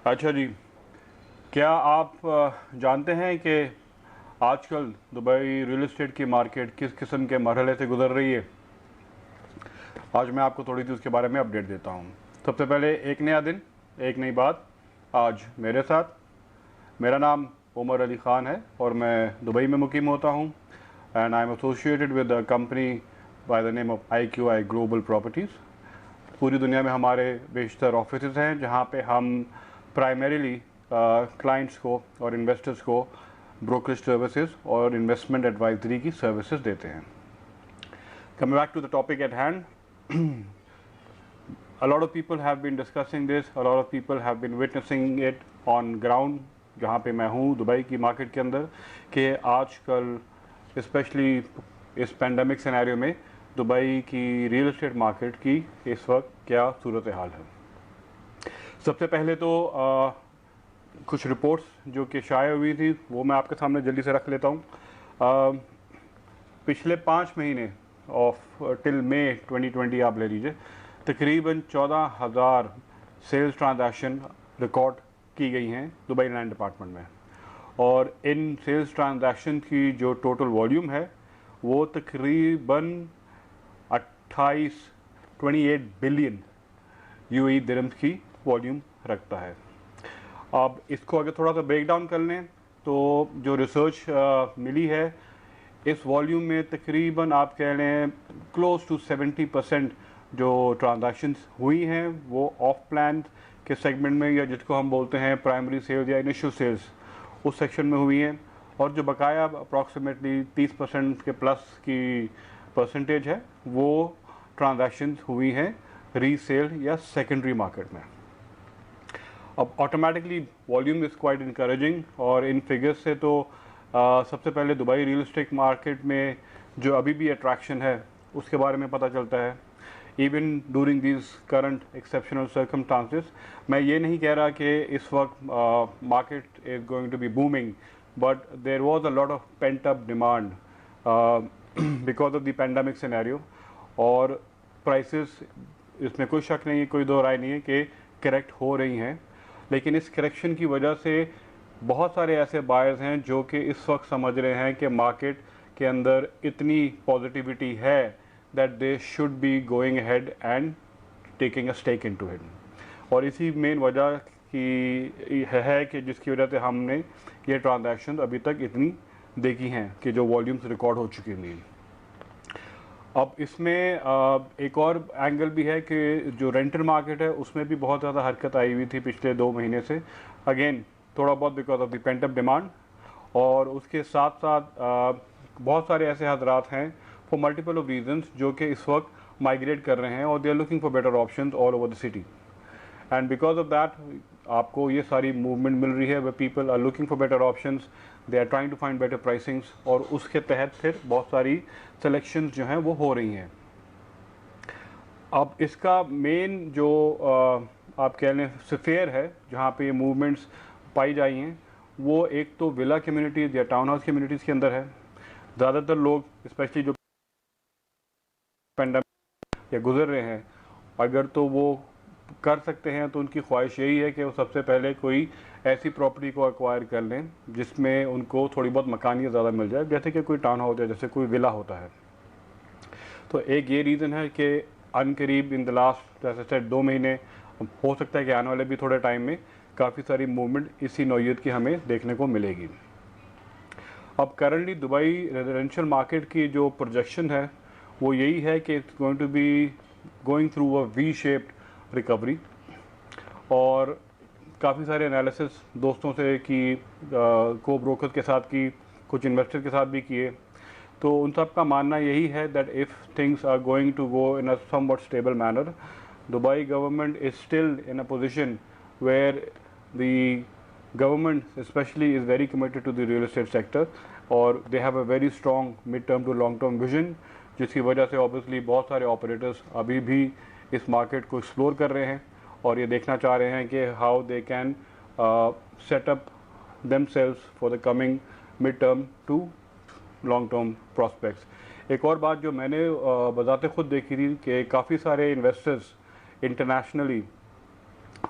अच्छा जी, क्या आप जानते हैं कि आजकल दुबई रियल एस्टेट की मार्केट किस किस्म के मरहले से गुजर रही है? आज मैं आपको थोड़ी सी उसके बारे में अपडेट देता हूँ। सबसे पहले एक नया दिन, एक नई बात आज मेरे साथ। मेरा नाम उमर अली ख़ान है और मैं दुबई में मुकीम होता हूँ and I am associated with a company by the name of IQI global properties. पूरी दुनिया में हमारे बेशतर ऑफिस हैं जहाँ पे हम प्राइमरीली क्लाइंट्स को और इन्वेस्टर्स को ब्रोकरेज सर्विसेज और इन्वेस्टमेंट एडवाइजरी की सर्विसेज देते हैं। Coming back to the topic at hand, a lot of people have been discussing this, a lot of people have been witnessing it on ground, जहाँ पे मैं हूँ Dubai की market के अंदर, कि आजकल स्पेशली इस पेंडेमिक सिनेरियो में दुबई की रियल एस्टेट मार्केट की इस वक्त क्या सूरत हाल है। सबसे पहले तो कुछ रिपोर्ट्स जो कि शाया हुई थी वो मैं आपके सामने जल्दी से रख लेता हूँ। पिछले 5 महीने ऑफ टिल मई 2020 आप ले लीजिए, तकरीबन 14,000 सेल्स ट्रांजैक्शन रिकॉर्ड की गई हैं दुबई लैंड डिपार्टमेंट में, और इन सेल्स ट्रांजैक्शन की जो टोटल वॉल्यूम है वो तकरीबन 28 बिलियन UAE दिरहम्स की वॉल्यूम रखता है। अब इसको अगर थोड़ा सा ब्रेक डाउन कर लें तो जो रिसर्च मिली है, इस वॉल्यूम में तकरीबन आप कह लें क्लोज टू 70% जो ट्रांजैक्शंस हुई हैं वो ऑफ प्लान के सेगमेंट में, या जिसको हम बोलते हैं प्राइमरी सेल्स या इनिशियल सेल्स, उस सेक्शन में हुई हैं। और जो बकाया अप्रॉक्सीमेटली 30% के प्लस की परसेंटेज है वो ट्रांजैक्शंस हुई हैं रीसेल या सेकेंडरी मार्केट में। अब automatically volume is quite encouraging, और इन फिगर्स से तो सबसे पहले दुबई रियल एस्टेट मार्केट में जो अभी भी अट्रैक्शन है उसके बारे में पता चलता है। Even during this current exceptional circumstances, मैं ये नहीं कह रहा कि इस वक्त market is going to be booming, but there was a lot of pent up demand because of the pandemic scenario, और प्राइसेस, इसमें कोई शक नहीं है, कोई दो राय नहीं है कि करेक्ट हो रही हैं। लेकिन इस करेक्शन की वजह से बहुत सारे ऐसे बायर्स हैं जो कि इस वक्त समझ रहे हैं कि मार्केट के अंदर इतनी पॉजिटिविटी है that they should be going ahead and taking a stake into it. और इसी मेन वजह की है कि जिसकी वजह से हमने ये ट्रांजैक्शन अभी तक इतनी देखी हैं कि जो वॉल्यूम्स रिकॉर्ड हो चुकी हैं। अब इसमें एक और एंगल भी है कि जो रेंटल मार्केट है उसमें भी बहुत ज़्यादा हरकत आई हुई थी पिछले 2 महीने से, अगेन थोड़ा बहुत because of the paint up demand. और उसके साथ साथ बहुत सारे ऐसे हजरात हैं फॉर मल्टीपल ऑफ रीजंस जो कि इस वक्त माइग्रेट कर रहे हैं और they are looking for better options all over the city, and because of that आपको ये सारी मूवमेंट मिल रही है वे people are looking for better options, they are trying to find better pricings, और उसके तहत फिर बहुत सारी सिलेक्शंस जो हैं वो हो रही हैं। अब इसका मेन जो आप कह लें स्फीयर है जहाँ पे ये मूवमेंट्स पाई जाई हैं, वो एक तो विला कम्युनिटीज़ या टाउन हाउस कम्युनिटीज़ के अंदर है। ज़्यादातर लोग स्पेशली जो पेंडेमिक या गुजर रहे हैं, अगर तो वो कर सकते हैं तो उनकी ख्वाहिश यही है कि वो सबसे पहले कोई ऐसी प्रॉपर्टी को एक्वायर कर लें जिसमें उनको थोड़ी बहुत मकानियत ज़्यादा मिल जाए, जैसे कि कोई टाउन हाउस है, जैसे कोई विला होता है। तो एक ये रीज़न है कि अनकरीब इन द लास्ट जैसे सेट 2 महीने, हो सकता है कि आने वाले भी थोड़े टाइम में काफ़ी सारी मूवमेंट इसी नौइयत की हमें देखने को मिलेगी। अब करंटली दुबई रेजिडेंशियल मार्केट की जो प्रोजेक्शन है वो यही है कि it's going to be going through a V shaped recovery, और काफ़ी सारे एनालिसिस दोस्तों से की, को ब्रोकर के साथ की, कुछ इन्वेस्टर के साथ भी किए, तो उन सब का मानना यही है that if things are going to go in a somewhat stable manner, Dubai government is still in a position where the government especially is very committed to the real estate sector, और they have a very strong mid term to long term vision, जिसकी वजह से obviously बहुत सारे operators अभी भी इस market को एक्सप्लोर कर रहे हैं और ये देखना चाह रहे हैं कि how they can set up themselves for the coming mid term to long term prospects। एक और बात जो मैंने बजाते खुद देखी थी कि काफ़ी सारे investors internationally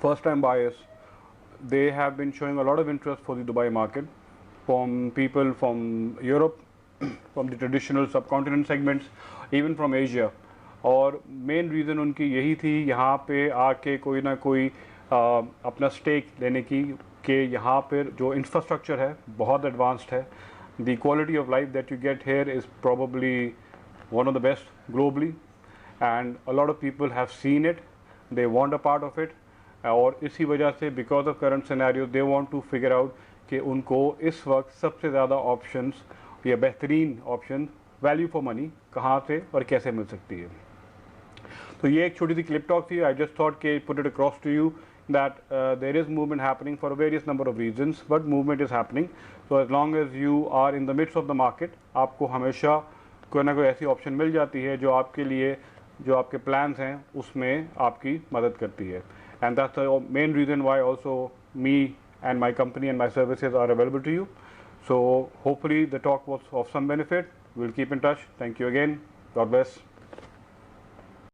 first time buyers they have been showing a lot of interest for the Dubai market from people from Europe, from the traditional subcontinent segments, even from Asia. और मेन रीज़न उनकी यही थी यहाँ पे आके कोई ना कोई अपना स्टेक लेने की, कि यहाँ पर जो इंफ्रास्ट्रक्चर है बहुत एडवांस्ड है. The quality of life that you get here is probably one of the best globally, and a lot of people have seen it. They want a part of it, और इसी वजह से because of current scenario they want to figure out कि उनको इस वक्त सबसे ज़्यादा ऑप्शंस या बेहतरीन ऑप्शन वैल्यू फॉर मनी कहाँ से और कैसे मिल सकती है. तो ये एक छोटी सी क्लिप टॉक थी. आई जस्ट थॉट के put it across to you that there is movement happening for a various number of reasons, but movement is happening. So as long as you are in the midst of the market, आपको हमेशा कोई ना कोई ऐसी option मिल जाती है जो आपके लिए, जो आपके प्लान्स हैं उसमें आपकी मदद करती है. And that's the main reason why also me and my company and my services are available to you. So hopefully the talk was of some benefit. We'll keep in touch. Thank you again. God bless.